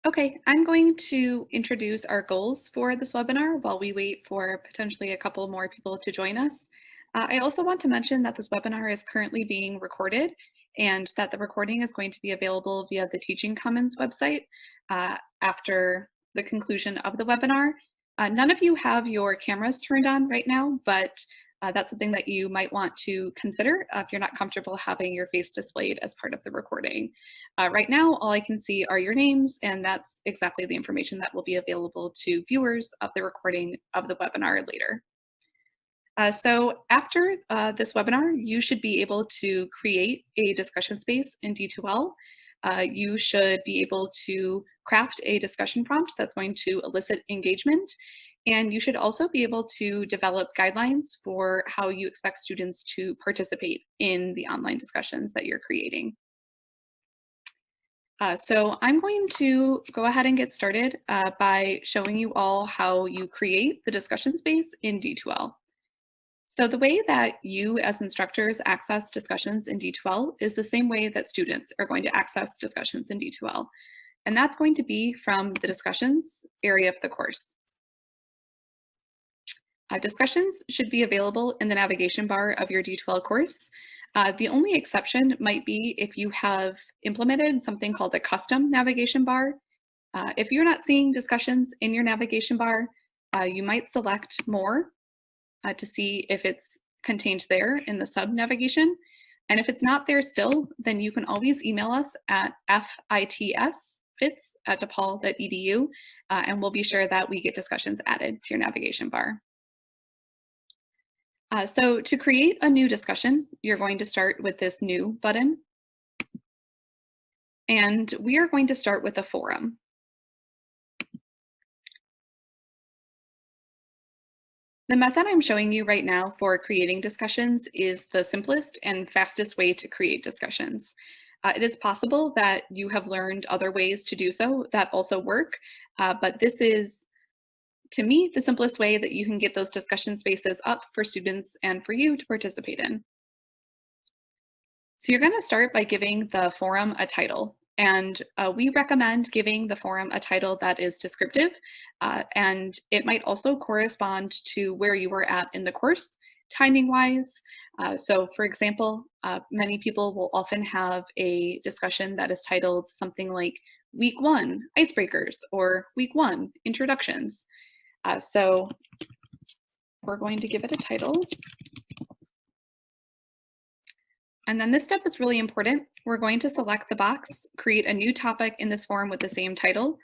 Okay, I'm going to introduce our goals for this webinar while we wait for potentially a couple more people to join us. I also want to mention that this webinar is currently being recorded and that the recording is going to be available via the Teaching Commons website after the conclusion of the webinar. None of you have your cameras turned on right now, but that's something that you might want to consider if you're not comfortable having your face displayed as part of the recording. Right now, all I can see are your names, and that's exactly the information that will be available to viewers of the recording of the webinar later. So after this webinar, you should be able to create a discussion space in D2L. You should be able to craft a discussion prompt that's going to elicit engagement. And you should also be able to develop guidelines for how you expect students to participate in the online discussions that you're creating. So I'm going to go ahead and get started by showing you all how you create the discussion space in D2L. So the way that you as instructors access discussions in D2L is the same way that students are going to access discussions in D2L. And that's going to be from the discussions area of the course. Discussions should be available in the navigation bar of your D2L course. The only exception might be if you have implemented something called a custom navigation bar. If you're not seeing discussions in your navigation bar, you might select more to see if it's contained there in the sub navigation. And if it's not there still, then you can always email us at fits@depaul.edu, and we'll be sure that we get discussions added to your navigation bar. So to create a new discussion, you're going to start with this new button. And we are going to start with a forum. The method I'm showing you right now for creating discussions is the simplest and fastest way to create discussions. It is possible that you have learned other ways to do so that also work, but this is, to me, the simplest way that you can get those discussion spaces up for students and for you to participate in. So you're going to start by giving the forum a title. And we recommend giving the forum a title that is descriptive, and it might also correspond to where you are at in the course, timing-wise. So for example, many people will often have a discussion that is titled something like Week 1, Icebreakers, or Week 1, Introductions. So we're going to give it a title. And then this step is really important. We're going to select the box, create a new topic in this forum with the same title.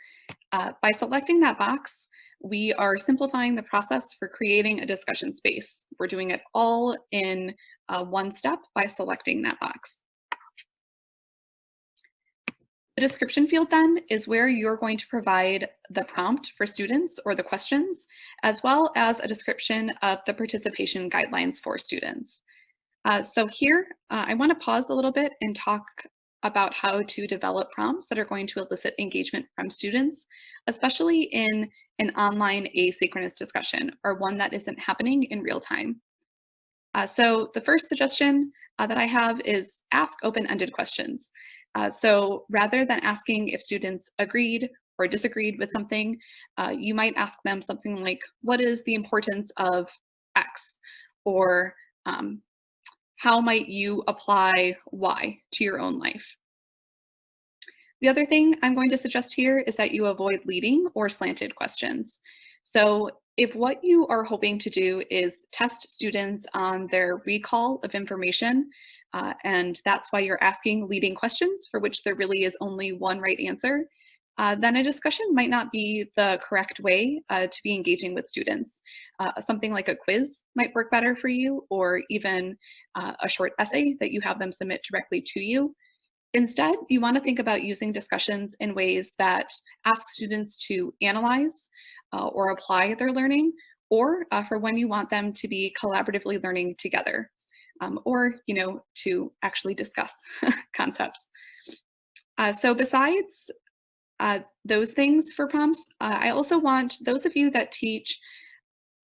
By selecting that box, we are simplifying the process for creating a discussion space. We're doing it all in one step by selecting that box. The description field then is where you're going to provide the prompt for students or the questions, as well as a description of the participation guidelines for students. So here, I want to pause a little bit and talk about how to develop prompts that are going to elicit engagement from students, especially in an online asynchronous discussion or one that isn't happening in real time. So the first suggestion that I have is ask open-ended questions. So rather than asking if students agreed or disagreed with something, you might ask them something like, what is the importance of X? Or how might you apply Y to your own life? The other thing I'm going to suggest here is that you avoid leading or slanted questions. So if what you are hoping to do is test students on their recall of information, and that's why you're asking leading questions for which there really is only one right answer, then a discussion might not be the correct way to be engaging with students. Something like a quiz might work better for you, or even a short essay that you have them submit directly to you. Instead, you want to think about using discussions in ways that ask students to analyze or apply their learning, or for when you want them to be collaboratively learning together, or to actually discuss concepts. So besides those things for prompts, I also want those of you that teach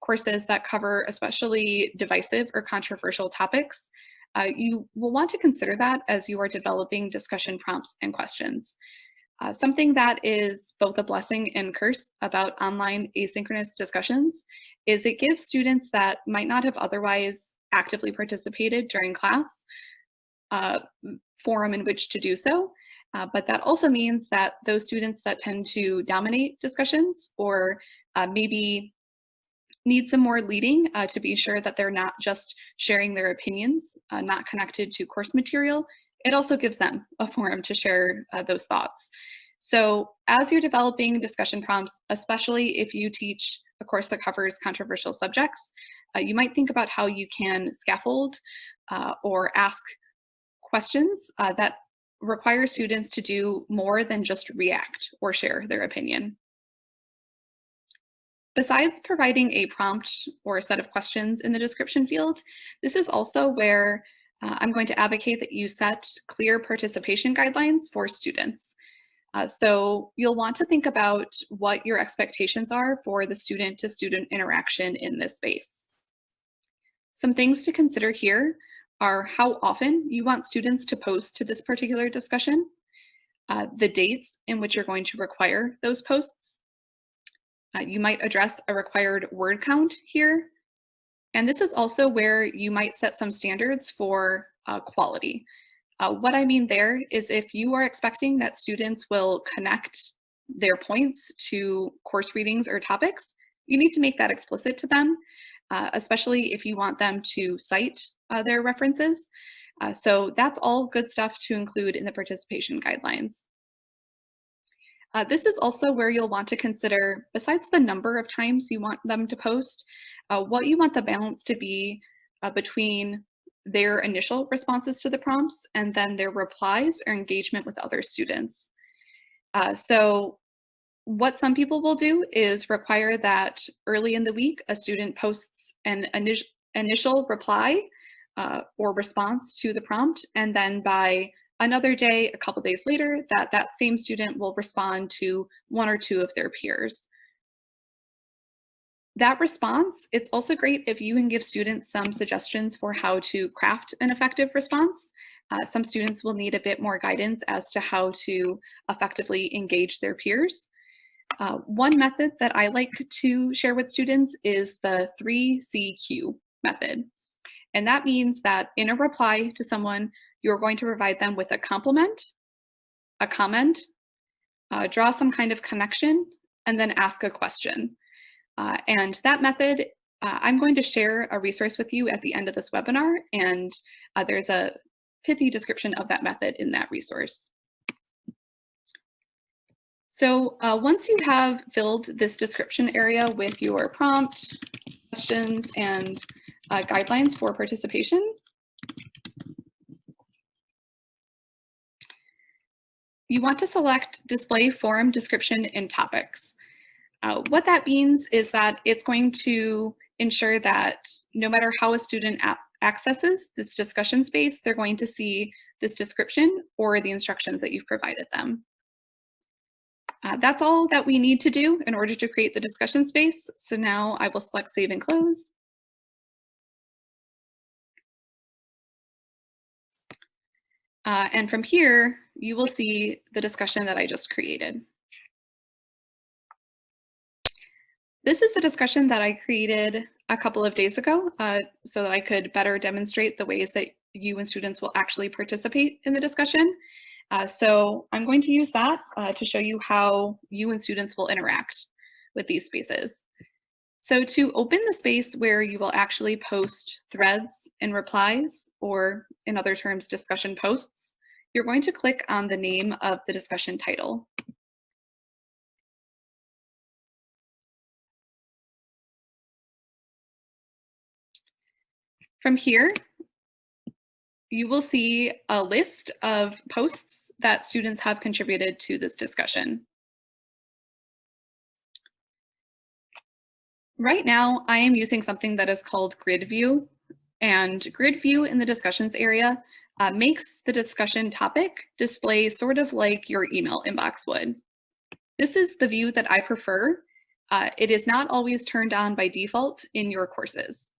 courses that cover especially divisive or controversial topics, you will want to consider that as you are developing discussion prompts and questions. Something that is both a blessing and curse about online asynchronous discussions is it gives students that might not have otherwise actively participated during class forum in which to do so. But that also means that those students that tend to dominate discussions or maybe need some more leading to be sure that they're not just sharing their opinions, not connected to course material, it also gives them a forum to share those thoughts. So as you're developing discussion prompts, especially if you teach a course that covers controversial subjects, you might think about how you can scaffold or ask questions that require students to do more than just react or share their opinion. Besides providing a prompt or a set of questions in the description field, this is also where I'm going to advocate that you set clear participation guidelines for students. So you'll want to think about what your expectations are for the student-to-student interaction in this space. Some things to consider here are how often you want students to post to this particular discussion, the dates in which you're going to require those posts. You might address a required word count here. And this is also where you might set some standards for quality. What I mean there is if you are expecting that students will connect their points to course readings or topics, you need to make that explicit to them, especially if you want them to cite their references. So that's all good stuff to include in the participation guidelines. This is also where you'll want to consider, besides the number of times you want them to post, what you want the balance to be between their initial responses to the prompts and then their replies or engagement with other students. So what some people will do is require that early in the week, a student posts an initial reply or response to the prompt, and then by another day, a couple days later, that same student will respond to one or two of their peers. That response, it's also great if you can give students some suggestions for how to craft an effective response. Some students will need a bit more guidance as to how to effectively engage their peers. One method that I like to share with students is the 3CQ method. And that means that in a reply to someone, you're going to provide them with a compliment, a comment, draw some kind of connection, and then ask a question. And that method, I'm going to share a resource with you at the end of this webinar, and there's a pithy description of that method in that resource. So once you have filled this description area with your prompt, questions, and guidelines for participation, you want to select Display Forum Description and Topics. What that means is that it's going to ensure that no matter how a student accesses this discussion space, they're going to see this description or the instructions that you've provided them. That's all that we need to do in order to create the discussion space. So now I will select Save and Close. And from here, you will see the discussion that I just created. This is a discussion that I created a couple of days ago so that I could better demonstrate the ways that you and students will actually participate in the discussion. So I'm going to use that to show you how you and students will interact with these spaces. So to open the space where you will actually post threads and replies, or in other terms, discussion posts, you're going to click on the name of the discussion title. From here, you will see a list of posts that students have contributed to this discussion. Right now, I am using something that is called Grid View, and Grid View in the discussions area makes the discussion topic display sort of like your email inbox would. This is the view that I prefer. It is not always turned on by default in your courses.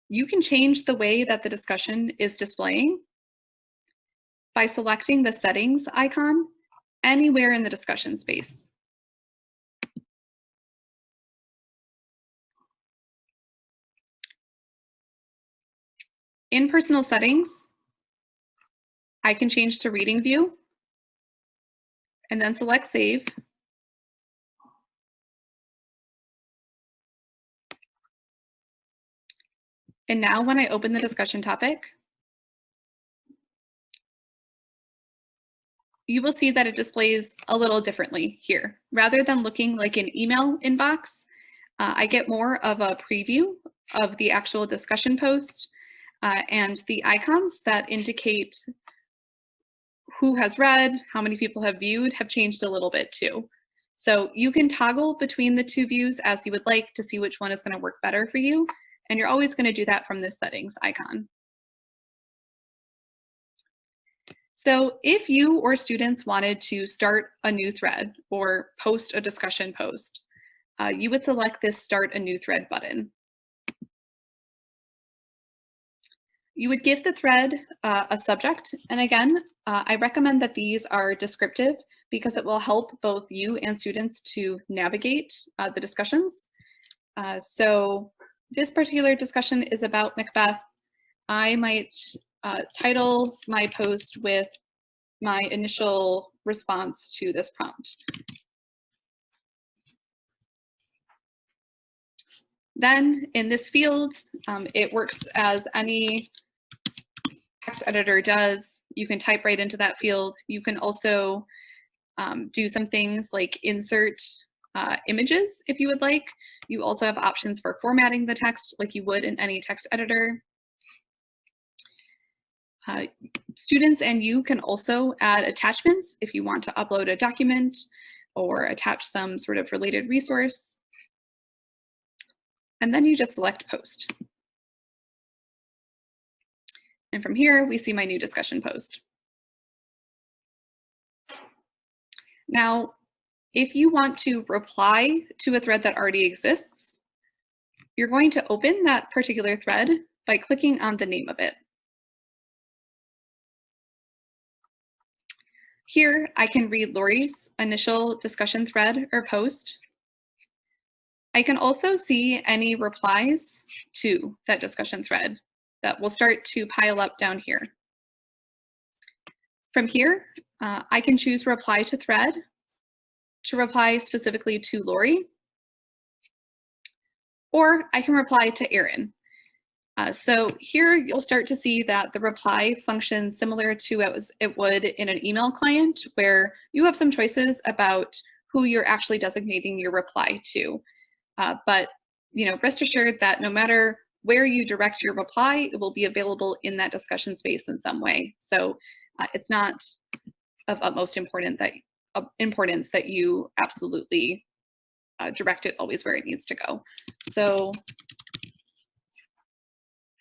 You can change the way that the discussion is displaying by selecting the settings icon anywhere in the discussion space. In personal settings, I can change to reading view and then select save. And now when I open the discussion topic, you will see that it displays a little differently here. Rather than looking like an email inbox, I get more of a preview of the actual discussion post, and the icons that indicate who has read, how many people have viewed, have changed a little bit too. So you can toggle between the two views as you would like to see which one is going to work better for you. And you're always going to do that from this settings icon. So if you or students wanted to start a new thread or post a discussion post, you would select this Start a New Thread button. You would give the thread a subject, and again, I recommend that these are descriptive because it will help both you and students to navigate the discussions. So this particular discussion is about Macbeth. I might title my post with my initial response to this prompt. Then in this field, it works as any text editor does. You can type right into that field. You can also do some things like insert images if you would like. You also have options for formatting the text like you would in any text editor. Students and you can also add attachments if you want to upload a document or attach some sort of related resource. And then you just select post. And from here, we see my new discussion post. Now, if you want to reply to a thread that already exists, you're going to open that particular thread by clicking on the name of it. Here, I can read Lori's initial discussion thread or post. I can also see any replies to that discussion thread that will start to pile up down here. From here, I can choose reply to thread to reply specifically to Lori, or I can reply to Erin. So here you'll start to see that the reply functions similar to it would in an email client, where you have some choices about who you're actually designating your reply to. But rest assured that no matter where you direct your reply, it will be available in that discussion space in some way. So it's not of utmost importance that you absolutely direct it always where it needs to go. So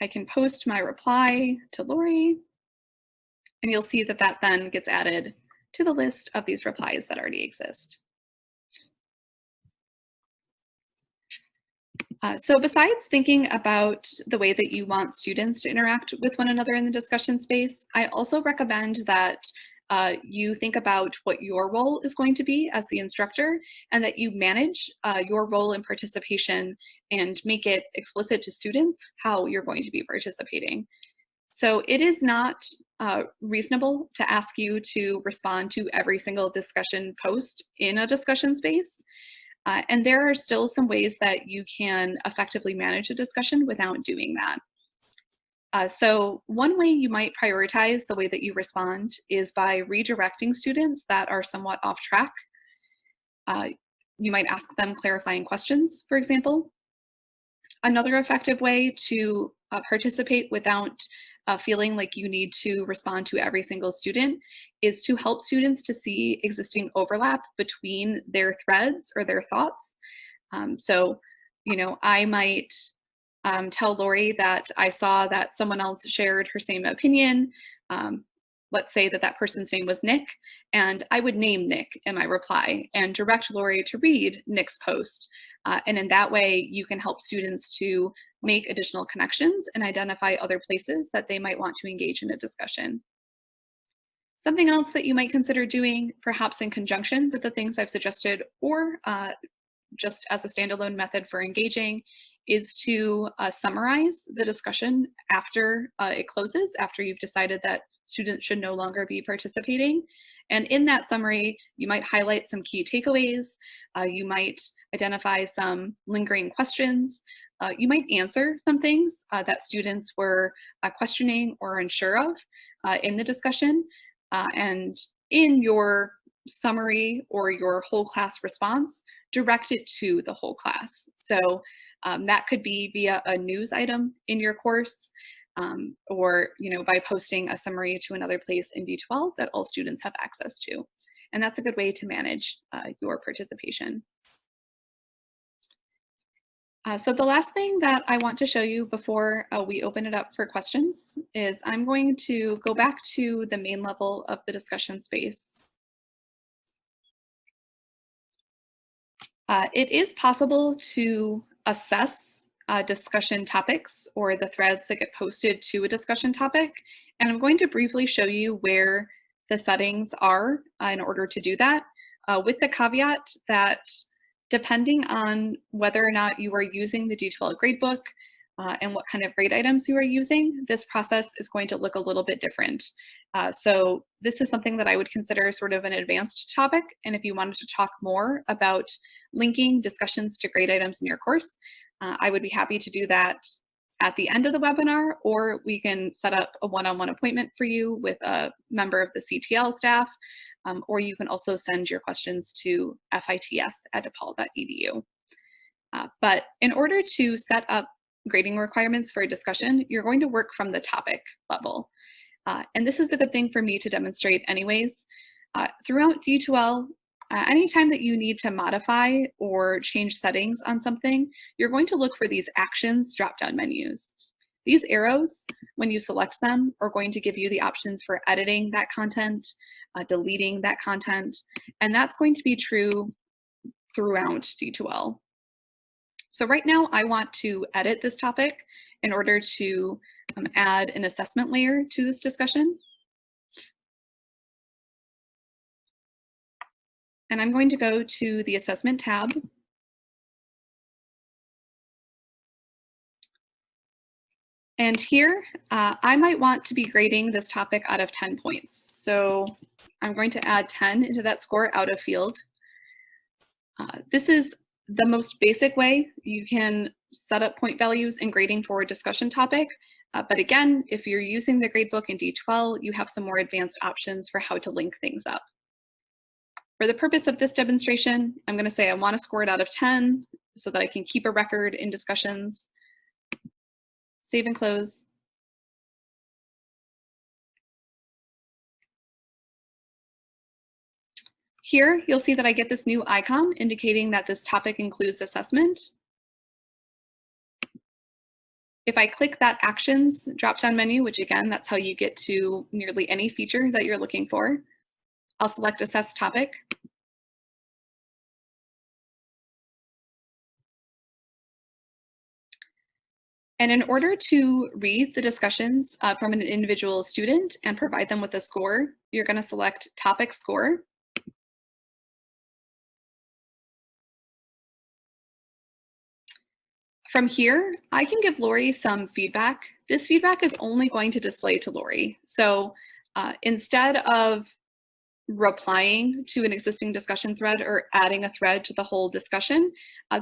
I can post my reply to Lori, and you'll see that that then gets added to the list of these replies that already exist. So besides thinking about the way that you want students to interact with one another in the discussion space, I also recommend that you think about what your role is going to be as the instructor, and that you manage your role in participation and make it explicit to students how you're going to be participating. So it is not reasonable to ask you to respond to every single discussion post in a discussion space. And there are still some ways that you can effectively manage a discussion without doing that. So one way you might prioritize the way that you respond is by redirecting students that are somewhat off track. You might ask them clarifying questions, for example. Another effective way to participate without feeling like you need to respond to every single student is to help students to see existing overlap between their threads or their thoughts. So, I might tell Lori that I saw that someone else shared her same opinion. Let's say that that person's name was Nick, and I would name Nick in my reply and direct Lori to read Nick's post. And in that way, you can help students to make additional connections and identify other places that they might want to engage in a discussion. Something else that you might consider doing, perhaps in conjunction with the things I've suggested, or just as a standalone method for engaging, is to summarize the discussion after it closes, after you've decided that students should no longer be participating. And in that summary, you might highlight some key takeaways. You might identify some lingering questions. You might answer some things that students were questioning or unsure of in the discussion. And in your summary or your whole class response, direct it to the whole class. So that could be via a news item in your course, or by posting a summary to another place in D12 that all students have access to. And that's a good way to manage your participation. So the last thing that I want to show you before we open it up for questions is I'm going to go back to the main level of the discussion space. It is possible to assess discussion topics or the threads that get posted to a discussion topic. And I'm going to briefly show you where the settings are in order to do that, with the caveat that depending on whether or not you are using the D12 gradebook and what kind of grade items you are using, this process is going to look a little bit different. So this is something that I would consider sort of an advanced topic. And if you wanted to talk more about linking discussions to grade items in your course, I would be happy to do that at the end of the webinar, or we can set up a one-on-one appointment for you with a member of the CTL staff, or you can also send your questions to fits@depaul.edu. But in order to set up grading requirements for a discussion, you're going to work from the topic level. And this is a good thing for me to demonstrate anyways. Throughout D2L, anytime that you need to modify or change settings on something, you're going to look for these actions drop-down menus. These arrows, when you select them, are going to give you the options for editing that content, deleting that content, and that's going to be true throughout D2L. So right now I want to edit this topic in order to add an assessment layer to this discussion. And I'm going to go to the assessment tab. And here, I might want to be grading this topic out of 10 points. So I'm going to add 10 into that score out of field. This is the most basic way you can set up point values in grading for a discussion topic. But again, if you're using the gradebook in D12, you have some more advanced options for how to link things up. For the purpose of this demonstration, I'm going to say I want to score it out of 10 so that I can keep a record in discussions. Save and close. Here, you'll see that I get this new icon indicating that this topic includes assessment. If I click that actions drop-down menu, which again, that's how you get to nearly any feature that you're looking for, I'll select assess topic. And in order to read the discussions from an individual student and provide them with a score, you're going to select topic score. From here, I can give Lori some feedback. This feedback is only going to display to Lori. So instead of replying to an existing discussion thread or adding a thread to the whole discussion,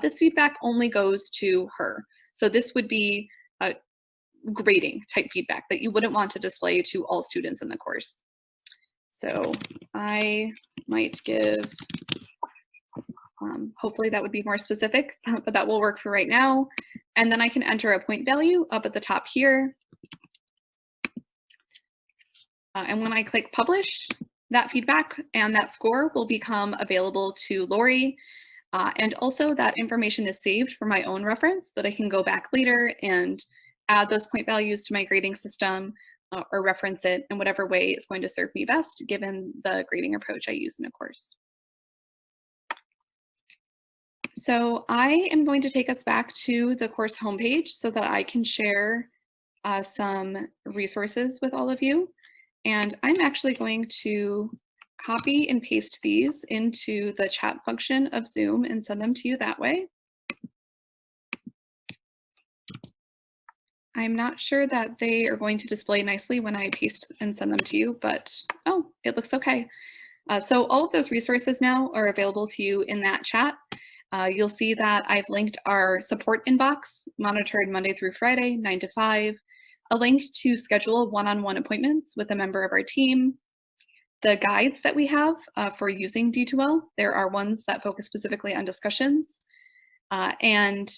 this feedback only goes to her. So this would be a grading type feedback that you wouldn't want to display to all students in the course. So I might give, hopefully that would be more specific, but that will work for right now. And then I can enter a point value up at the top here. And when I click publish, that feedback and that score will become available to Lori. And also that information is saved for my own reference that I can go back later and add those point values to my grading system or reference it in whatever way is going to serve me best given the grading approach I use in a course. So I am going to take us back to the course homepage so that I can share some resources with all of you. And I'm actually going to copy and paste these into the chat function of Zoom and send them to you that way. I'm not sure that they are going to display nicely when I paste and send them to you, but oh, it looks okay. So all of those resources now are available to you in that chat. You'll see that I've linked our support inbox, monitored Monday through Friday, 9 to 5, a link to schedule one-on-one appointments with a member of our team, the guides that we have for using D2L. There are ones that focus specifically on discussions, and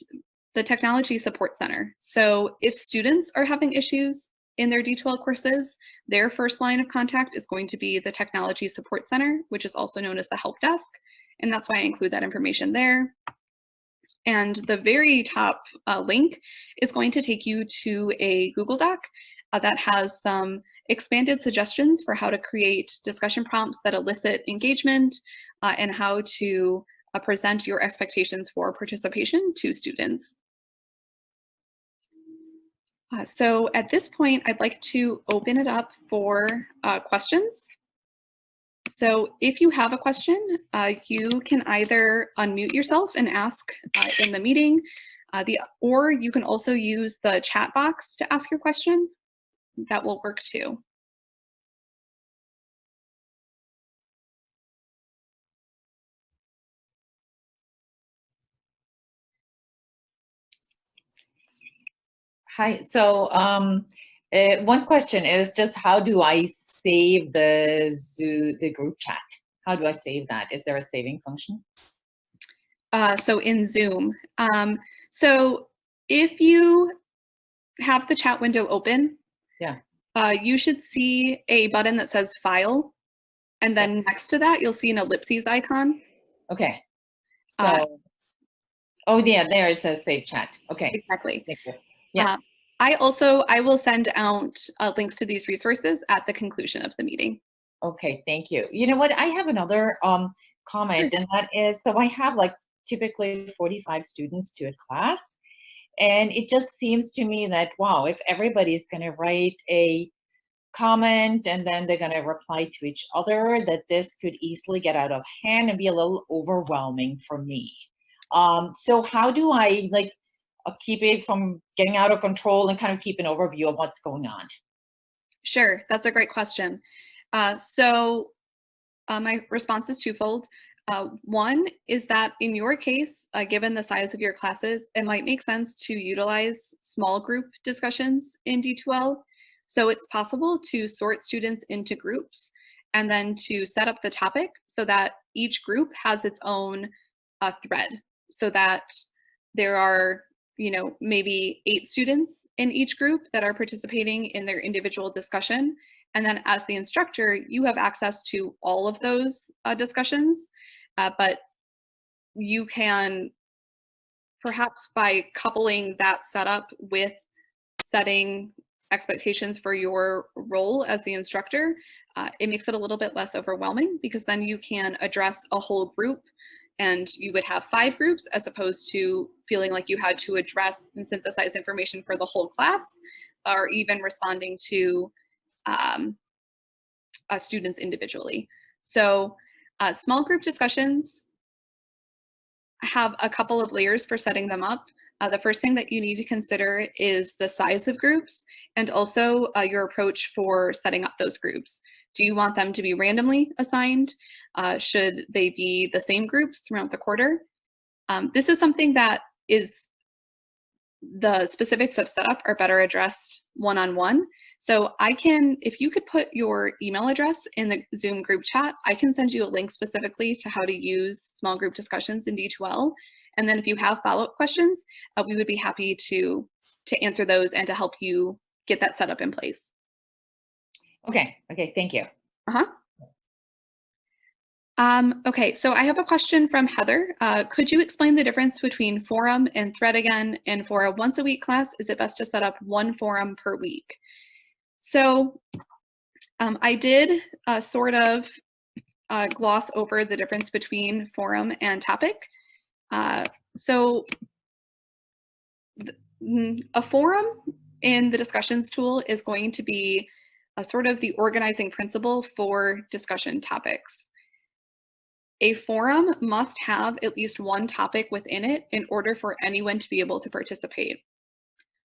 the Technology Support Center. So if students are having issues in their D2L courses, their first line of contact is going to be the Technology Support Center, which is also known as the help desk. And that's why I include that information there. And the very top link is going to take you to a Google Doc that has some expanded suggestions for how to create discussion prompts that elicit engagement and how to present your expectations for participation to students. So at this point, I'd like to open it up for questions. So if you have a question, you can either unmute yourself and ask in the meeting, or you can also use the chat box to ask your question. That will work too. Hi. So one question is just how do I save the group chat? How do I save that? Is there a saving function? So in Zoom. So if you have the chat window open, yeah, you should see a button that says File, and then next to that you'll see an ellipses icon. Okay. So, oh yeah, there it says Save Chat. Okay. Exactly. Thank you. Yeah. I will send out links to these resources at the conclusion of the meeting. Okay, thank you. You know what? I have another comment, and that is, so I have like typically 45 students to a class, and it just seems to me that, wow, if everybody's going to write a comment and then they're going to reply to each other, that this could easily get out of hand and be a little overwhelming for me. So how do I like keep it from getting out of control and kind of keep an overview of what's going on? Sure, that's a great question. My response is twofold. One is that in your case, given the size of your classes, it might make sense to utilize small group discussions in D2L. So it's possible to sort students into groups and then to set up the topic so that each group has its own thread, so that there are, maybe 8 students in each group that are participating in their individual discussion. And then as the instructor, you have access to all of those discussions, but you can, perhaps by coupling that setup with setting expectations for your role as the instructor, it makes it a little bit less overwhelming, because then you can address a whole group and you would have 5 groups as opposed to feeling like you had to address and synthesize information for the whole class, or even responding to students individually. So small group discussions have a couple of layers for setting them up. The first thing that you need to consider is the size of groups, and also your approach for setting up those groups. Do you want them to be randomly assigned? Should they be the same groups throughout the quarter? This is something that the specifics of setup are better addressed one-on-one. So if you could put your email address in the Zoom group chat, I can send you a link specifically to how to use small group discussions in D2L. And then if you have follow-up questions, we would be happy to answer those and to help you get that set up in place. Okay, thank you. Okay, so I have a question from Heather. Could you explain the difference between forum and thread again? And for a once-a-week class, is it best to set up 1 forum per week? So I did sort of gloss over the difference between forum and topic. So a forum in the discussions tool is going to be sort of the organizing principle for discussion topics. A forum must have at least one topic within it in order for anyone to be able to participate.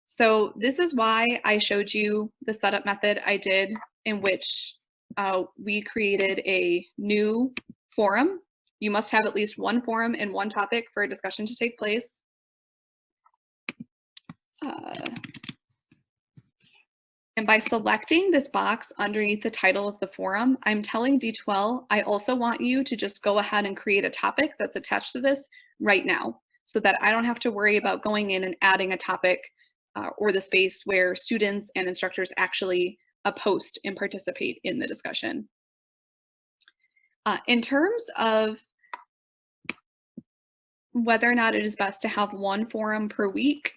So this is why I showed you the setup method I did, in which we created a new forum. You must have at least one forum and one topic for a discussion to take place. And by selecting this box underneath the title of the forum, I'm telling D2L, I also want you to just go ahead and create a topic that's attached to this right now, so that I don't have to worry about going in and adding a topic or the space where students and instructors actually post and participate in the discussion. In terms of whether or not it is best to have one forum per week,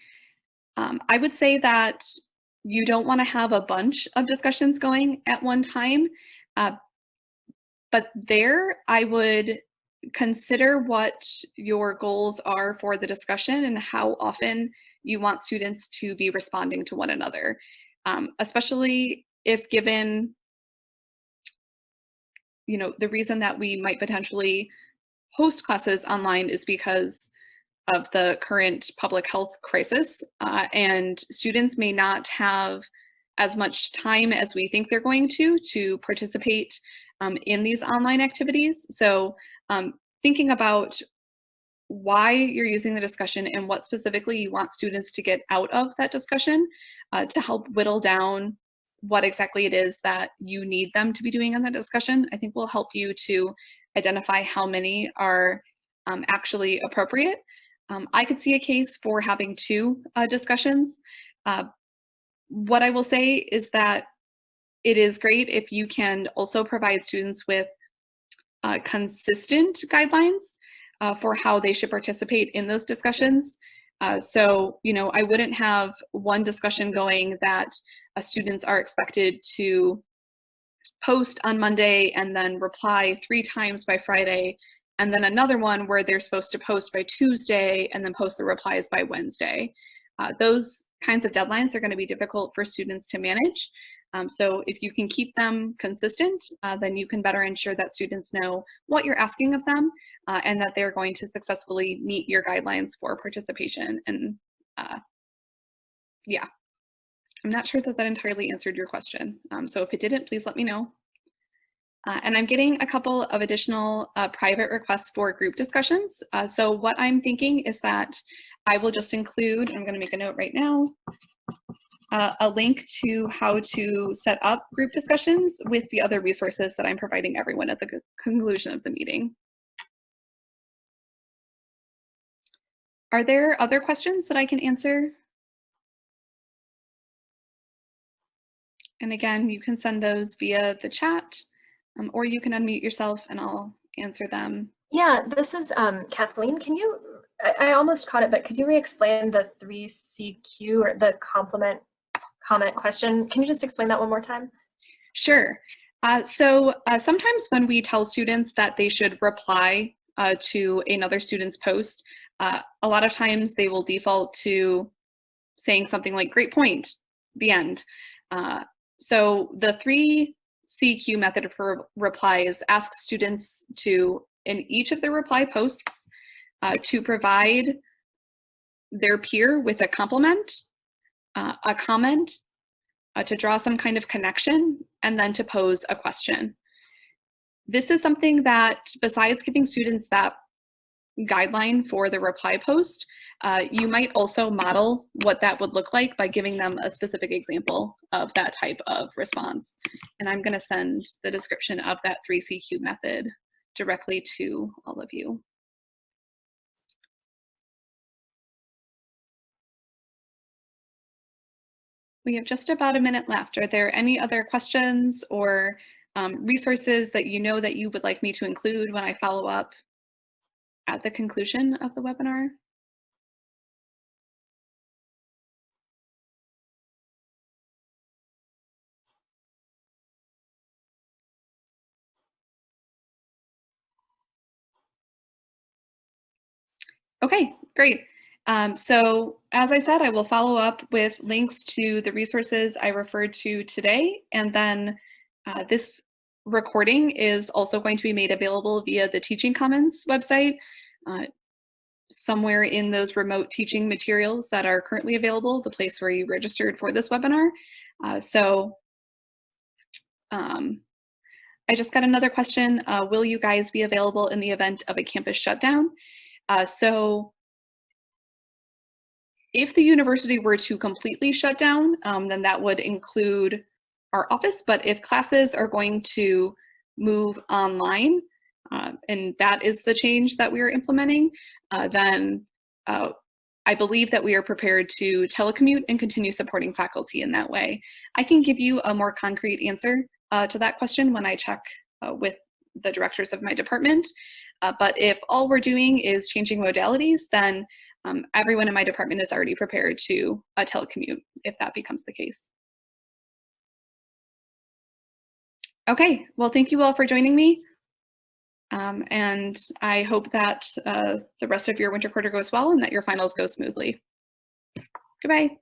I would say that you don't want to have a bunch of discussions going at one time, but there I would consider what your goals are for the discussion and how often you want students to be responding to one another, especially if given, the reason that we might potentially host classes online is because of the current public health crisis, and students may not have as much time as we think they're going to participate in these online activities. So thinking about why you're using the discussion and what specifically you want students to get out of that discussion to help whittle down what exactly it is that you need them to be doing in that discussion, I think will help you to identify how many are actually appropriate. I could see a case for having two discussions. What I will say is that it is great if you can also provide students with consistent guidelines for how they should participate in those discussions. So, I wouldn't have one discussion going that students are expected to post on Monday and then reply 3 times by Friday, and then another one where they're supposed to post by Tuesday and then post the replies by Wednesday. Those kinds of deadlines are going to be difficult for students to manage. So if you can keep them consistent, then you can better ensure that students know what you're asking of them and that they're going to successfully meet your guidelines for participation. And yeah, I'm not sure that that entirely answered your question. So if it didn't, please let me know. And I'm getting a couple of additional private requests for group discussions. So what I'm thinking is that I will just include, I'm going to make a note right now, a link to how to set up group discussions with the other resources that I'm providing everyone at the conclusion of the meeting. Are there other questions that I can answer? And again, you can send those via the chat, or you can unmute yourself and I'll answer them. Yeah, this is Kathleen. Can you, I almost caught it, but could you re-explain the 3CQ or the comment question? Can you just explain that one more time? Sure. So sometimes when we tell students that they should reply to another student's post, a lot of times they will default to saying something like, great point, the end. So the 3CQ method for reply is ask students to, in each of their reply posts, to provide their peer with a compliment, a comment, to draw some kind of connection, and then to pose a question. This is something that, besides giving students that guideline for the reply post, you might also model what that would look like by giving them a specific example of that type of response. And I'm going to send the description of that 3CQ method directly to all of you. We have just about a minute left. Are there any other questions or resources that you know that you would like me to include when I follow up at the conclusion of the webinar? Okay, great. So as I said, I will follow up with links to the resources I referred to today. And then this recording is also going to be made available via the Teaching Commons website, somewhere in those remote teaching materials that are currently available, the place where you registered for this webinar. I just got another question. Will you guys be available in the event of a campus shutdown? So if the university were to completely shut down, then that would include our office. But if classes are going to move online, and that is the change that we are implementing, then I believe that we are prepared to telecommute and continue supporting faculty in that way. I can give you a more concrete answer to that question when I check with the directors of my department. But if all we're doing is changing modalities, then everyone in my department is already prepared to telecommute if that becomes the case. Okay, well, thank you all for joining me. And I hope that the rest of your winter quarter goes well and that your finals go smoothly. Goodbye.